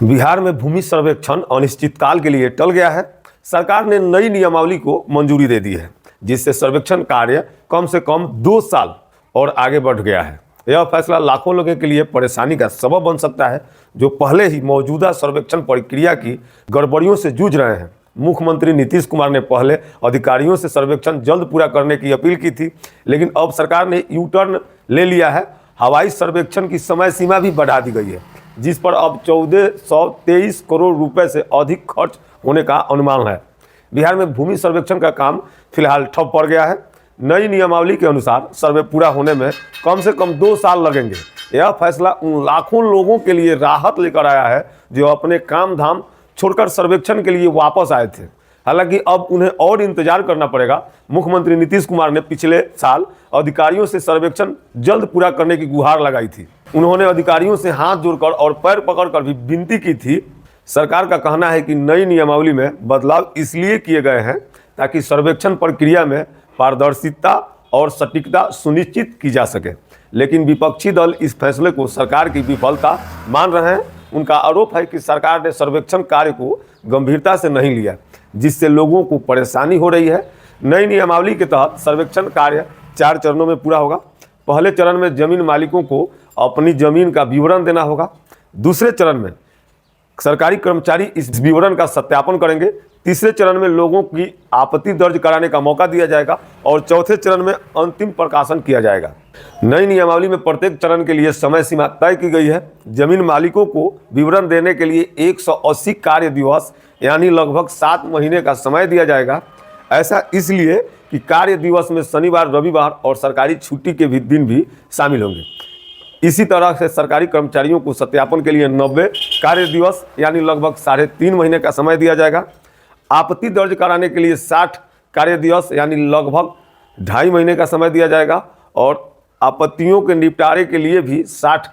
बिहार में भूमि सर्वेक्षण अनिश्चितकाल के लिए टल गया है। सरकार ने नई नियमावली को मंजूरी दे दी है, जिससे सर्वेक्षण कार्य कम से कम 2 साल और आगे बढ़ गया है। यह फैसला लाखों लोगों के लिए परेशानी का सबब बन सकता है, जो पहले ही मौजूदा सर्वेक्षण प्रक्रिया की गड़बड़ियों से जूझ रहे हैं। मुख्यमंत्री नीतीश कुमार ने पहले अधिकारियों से सर्वेक्षण जल्द पूरा करने की अपील की थी, लेकिन अब सरकार ने यू टर्न ले लिया है। हवाई सर्वेक्षण की समय सीमा भी बढ़ा दी गई है, जिस पर अब 1423 करोड़ रुपए से अधिक खर्च होने का अनुमान है। बिहार में भूमि सर्वेक्षण का काम फिलहाल ठप पड़ गया है। नई नियमावली के अनुसार सर्वे पूरा होने में कम से कम 2 साल लगेंगे। यह फैसला उन लाखों लोगों के लिए राहत लेकर आया है जो अपने काम धाम छोड़कर सर्वेक्षण के लिए वापस आए थे। हालांकि अब उन्हें और इंतजार करना पड़ेगा। मुख्यमंत्री नीतीश कुमार ने पिछले साल अधिकारियों से सर्वेक्षण जल्द पूरा करने की गुहार लगाई थी। उन्होंने अधिकारियों से हाथ जोड़कर और पैर पकड़कर भी विनती की थी। सरकार का कहना है कि नई नियमावली में बदलाव इसलिए किए गए हैं ताकि सर्वेक्षण प्रक्रिया में पारदर्शिता और सटीकता सुनिश्चित की जा सके, लेकिन विपक्षी दल इस फैसले को सरकार की विफलता मान रहे हैं। उनका आरोप है कि सरकार ने सर्वेक्षण कार्य को गंभीरता से नहीं लिया, जिससे लोगों को परेशानी हो रही है। नई नियमावली के तहत सर्वेक्षण कार्य 4 चरणों में पूरा होगा। पहले चरण में जमीन मालिकों को अपनी जमीन का विवरण देना होगा। दूसरे चरण में सरकारी कर्मचारी इस विवरण का सत्यापन करेंगे। तीसरे चरण में लोगों की आपत्ति दर्ज कराने का मौका दिया जाएगा और चौथे चरण में अंतिम प्रकाशन किया जाएगा। नई नियमावली में प्रत्येक चरण के लिए समय सीमा तय की गई है। जमीन मालिकों को विवरण देने के लिए 180 कार्य दिवस यानी लगभग 7 महीने का समय दिया जाएगा। ऐसा इसलिए कि कार्य दिवस में शनिवार, रविवार और सरकारी छुट्टी के भी दिन भी शामिल होंगे। इसी तरह से सरकारी कर्मचारियों को सत्यापन के लिए 90 कार्य दिवस यानी लगभग 3.5 महीने का समय दिया जाएगा। आपत्ति दर्ज कराने के लिए 60 कार्य दिवस यानी लगभग 2.5 महीने का समय दिया जाएगा और आपत्तियों के निपटारे के लिए भी 60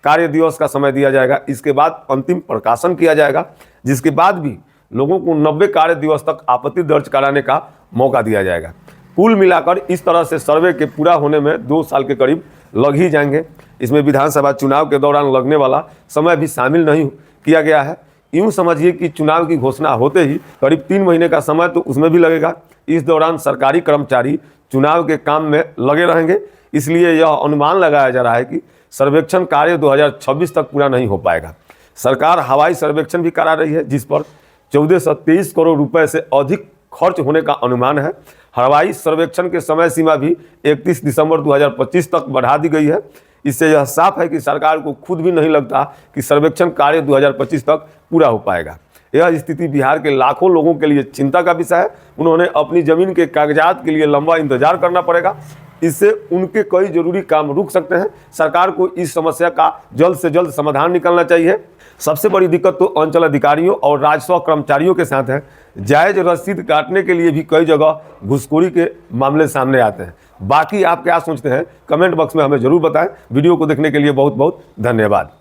कार्य दिवस का समय दिया जाएगा। इसके बाद अंतिम प्रकाशन किया जाएगा, जिसके बाद भी लोगों को 90 कार्य दिवस तक आपत्ति दर्ज कराने का मौका दिया जाएगा। कुल मिलाकर इस तरह से सर्वे के पूरा होने में 2 साल के करीब लग ही जाएंगे। इसमें विधानसभा चुनाव के दौरान लगने वाला समय भी शामिल नहीं किया गया है। यूँ समझिए कि चुनाव की घोषणा होते ही करीब 3 महीने का समय तो उसमें भी लगेगा। इस दौरान सरकारी कर्मचारी चुनाव के काम में लगे रहेंगे, इसलिए यह अनुमान लगाया जा रहा है कि सर्वेक्षण कार्य 2026 तक पूरा नहीं हो पाएगा। सरकार हवाई सर्वेक्षण भी करा रही है, जिस पर 1423 करोड़ रुपए से अधिक खर्च होने का अनुमान है। हवाई सर्वेक्षण के समय सीमा भी 31 दिसंबर 2025 तक बढ़ा दी गई है। इससे यह साफ है कि सरकार को खुद भी नहीं लगता कि सर्वेक्षण कार्य 2025 तक पूरा हो पाएगा। यह स्थिति बिहार के लाखों लोगों के लिए चिंता का विषय है। उन्होंने अपनी ज़मीन के कागजात के लिए लंबा इंतजार करना पड़ेगा। इससे उनके कई जरूरी काम रुक सकते हैं। सरकार को इस समस्या का जल्द से जल्द समाधान निकालना चाहिए। सबसे बड़ी दिक्कत तो अंचल अधिकारियों और राजस्व कर्मचारियों के साथ है। जायज रसीद काटने के लिए भी कई जगह घुसखोरी के मामले सामने आते हैं। बाकी आप क्या सोचते हैं, कमेंट बॉक्स में हमें जरूर बताएं। वीडियो को देखने के लिए बहुत बहुत धन्यवाद।